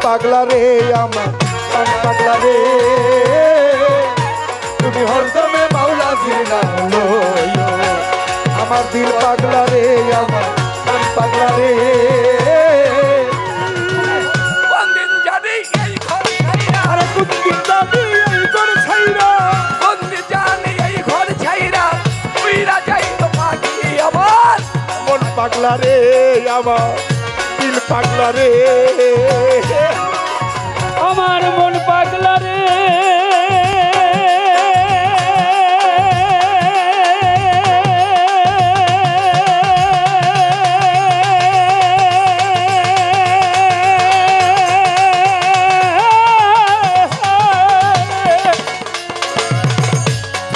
পাগলা রে আমার মন পাগলা রে তুমি হরদমে মাওলা জিনা লইও আমার দিল পাগলা রে আমার মন পাগলা রে কোনদিন জানি এই ঘর ছাইরা আরে কোনদিন জানি এই ঘর ছাইরা কোনদিন জানি এই ঘর ছাইরা উইরা যাই তো পাখি আমার মন পাগলা রে আমার দিল পাগলা রে আমার মন পাগলা রে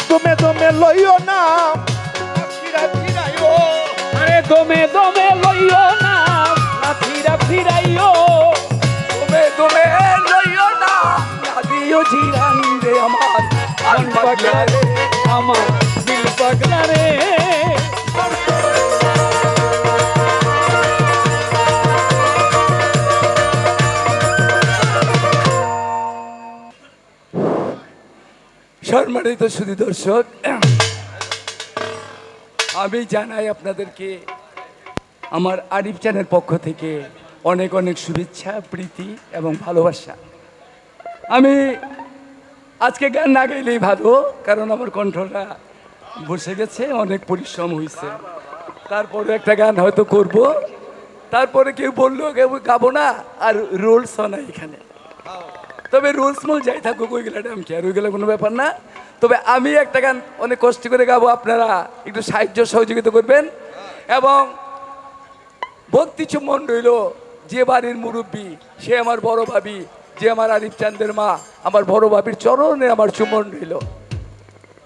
দমে দমে লইও না ফিরা ফিরাইও আরে দমে দমে লইও না ফিরা ফিরাইও তুমি তুমি লইও না দিও জিরান রে আমার মন পাগলা রে আমার দিল পাগলা রে সম্মানিত সুধী দর্শক, আমি জানাই আপনাদেরকে আমার আরিফ চ্যানেল পক্ষ থেকে অনেক অনেক শুভেচ্ছা, প্রীতি এবং ভালোবাসা। আমি আজকে গান না গাইলেই ভালো, কারণ আমার কণ্ঠটা বসে গেছে, অনেক পরিশ্রম হয়েছে। তারপরে একটা গান হয়তো করব, তারপরে কেউ বললো গাবো না, আর রোলস না এখানে। তবে রুলস মূল যাই থাকুক ওইগুলো আমি কি আর ওইগুলো কোনো ব্যাপার না। তবে আমি একটা গান অনেক কষ্ট করে গাবো, আপনারা একটু সাহায্য সহযোগিতা করবেন। এবং ভক্তি চুম্বন রইল যে বাড়ির মুরব্বী, সে আমার বড় ভাবি, যে আমার আরিফ চাঁদের মা, আমার বড় ভাবির চরণে আমার চুম্বন রইল।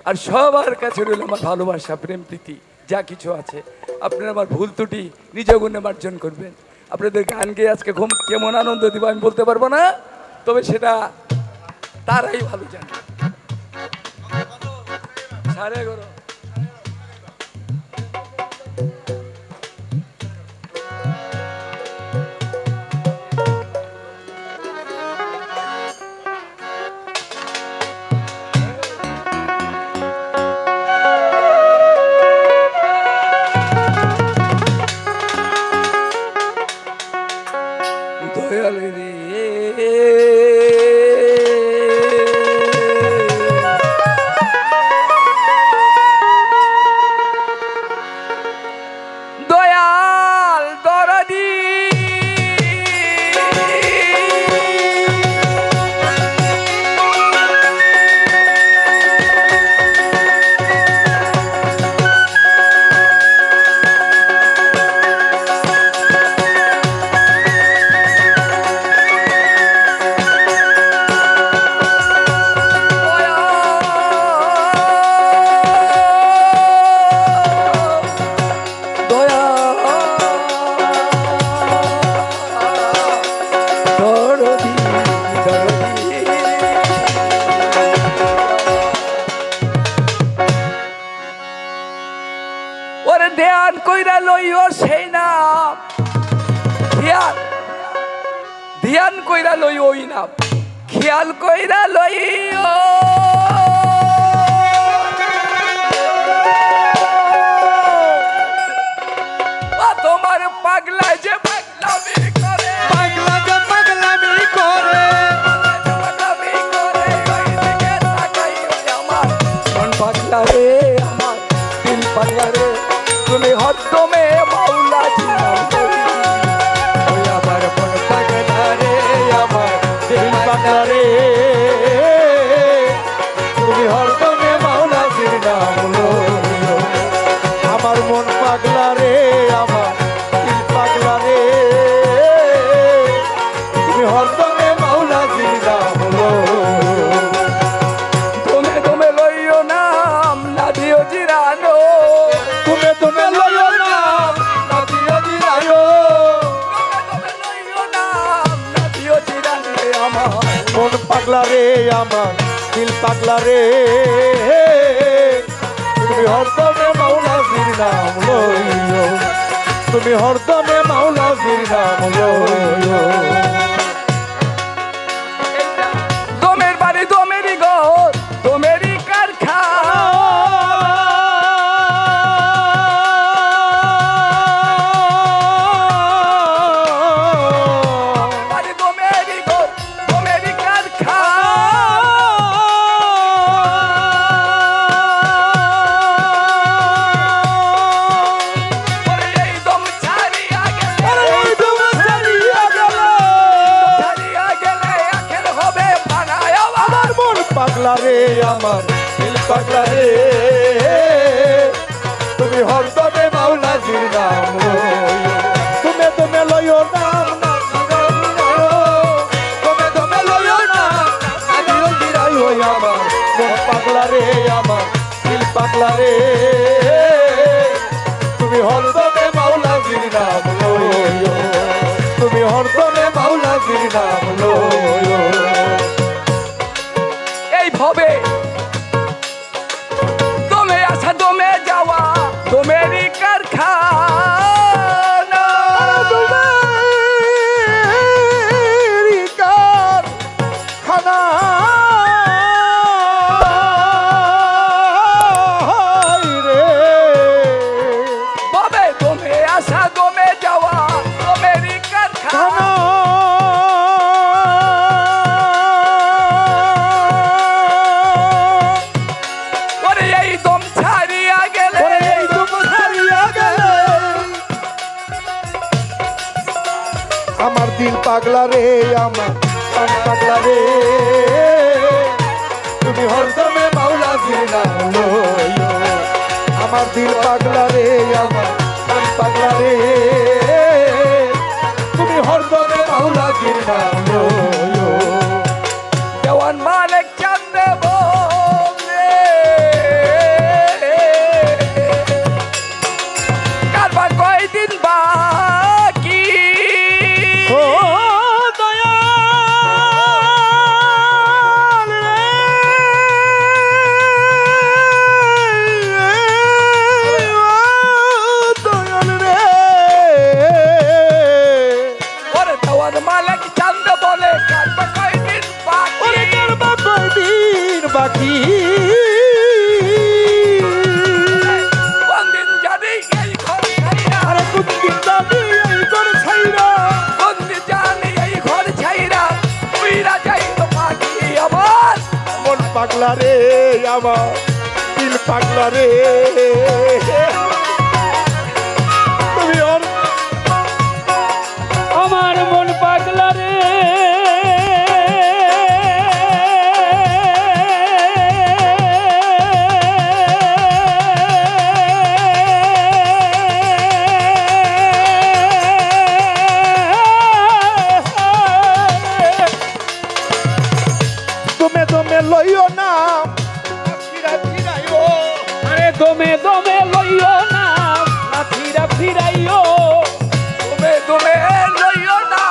আর সবার কাছে রইল আমার ভালোবাসা, প্রেম, প্রীতি, যা কিছু আছে। আপনারা আমার ভুল ত্রুটি নিজ গুণে মার্জন করবেন। আপনাদের গান গেয়ে আজকে কেমন আনন্দ দিব আমি বলতে পারবো না, তবে সেটা তারাই ভালো জানে। সাড়ে 11 দয়াল রে দয়াল দরদি ওরে ধ্যান কইরা লইও সেই নাম, ধ্যান কইরা লই ওই নাম, খেয়াল কইরা লইও তোমার পাগলা যে পাগলামি করে, পাগলা যে পাগলামি করে পাগলামি করে, ওই দিকে তাকাই আমার মন পাগলা রে, আমার দিল পাগলা রে, তুমি হদ্দমে মাওলা জিনাম করি। ওই আমার মন পাগলা রে আমার দিল পাগলা রে তুমি হরদমে মাওলা জির নাম লইও আমার মন পাগলা রে আমার দিল পাগলা রে তুমি হরদমে মাওলা জির নাম লইও তুমি তুমি লইও নাম না দিও জিরানো, তুমি তুমি লইও না নদিও দিরায়ো তুমি লইও নাম না দিও জিরানো আমার মন পাগলা রে আমার দিল পাগলা রে তুমি হরদমে মাওলা জির নাম লইও তুমি হরদমে মাওলা জির নাম লইও আমার দিল পাগলা রে তুমি হরদমে মাওলাজির নাম লইও তুমি তুমি লইও নাম তুমি তুমি লইও নাম আজিও জিরাই হই আমার মন পাগলা রে আমার দিল পাগলা রে তুমি হরদমে মাওলাজির নাম লইও তুমি হরদমে মাওলাজির নাম লইও এই ভবে দমে আসা দমে যাওয়া দমেরই কারখানা তোমারি কারখানা রে ভবে দমে আসা দমে যাওয়া দমেরই কারখানা ওরে এই দম ছাড়িয়া গেলে আমার দিল পাগলা রে আমার প্রাণ পাগলা রে তুমি হরদমে মাওলাজির নাম লইও আমার দিল পাগলা রে আমার প্রাণ পাগলা রে তুমি হরদমে মাওলাজির নাম লইও দেওয়ান মালিক চান্দে বলে কারবার কয়দিন বাকি ও দয়াল রে ও দয়াল রে ওরে দেওয়ান মালিক চান্দে বলে কারবার কয়দিন বাকি ওরে কারবা কয়দিন বাকি কোন দিন জানি এই ঘর ছাইরা আরে কোন দিন যাবি এই করে ছাইরা কোন দিন জানি এই ঘর ছাইরা উইরা যাই তো পাখি আমার মন পাগলা রে আমার দিল পাগলা রে তুমি ওর আমার মন পাগলা রে তুমি তুমি লইও না ফিরা ফিরাইও আরে দমে দমে লইও না লাঠিরা ফিরাইও তুমি তুমি লইও না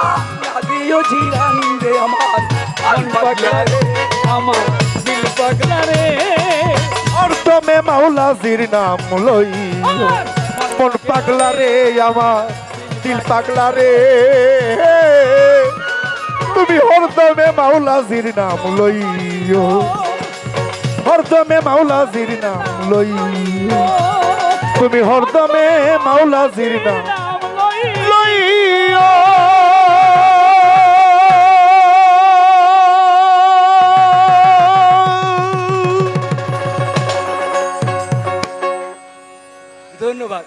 দিও জিরান রে আমার মন পাগলা রে আমার দিল পাগলা রে আর তুমি মাওলাজির নাম লইও আমার মন পাগলা রে আমার দিল পাগলা রে তুমি হরদমে মাওলাজির নাম লইও হরদমে মাওলাজির নাম লইও তুমি হরদমে মাওলাজির নাম নাম লই লইও ধন্যবাদ।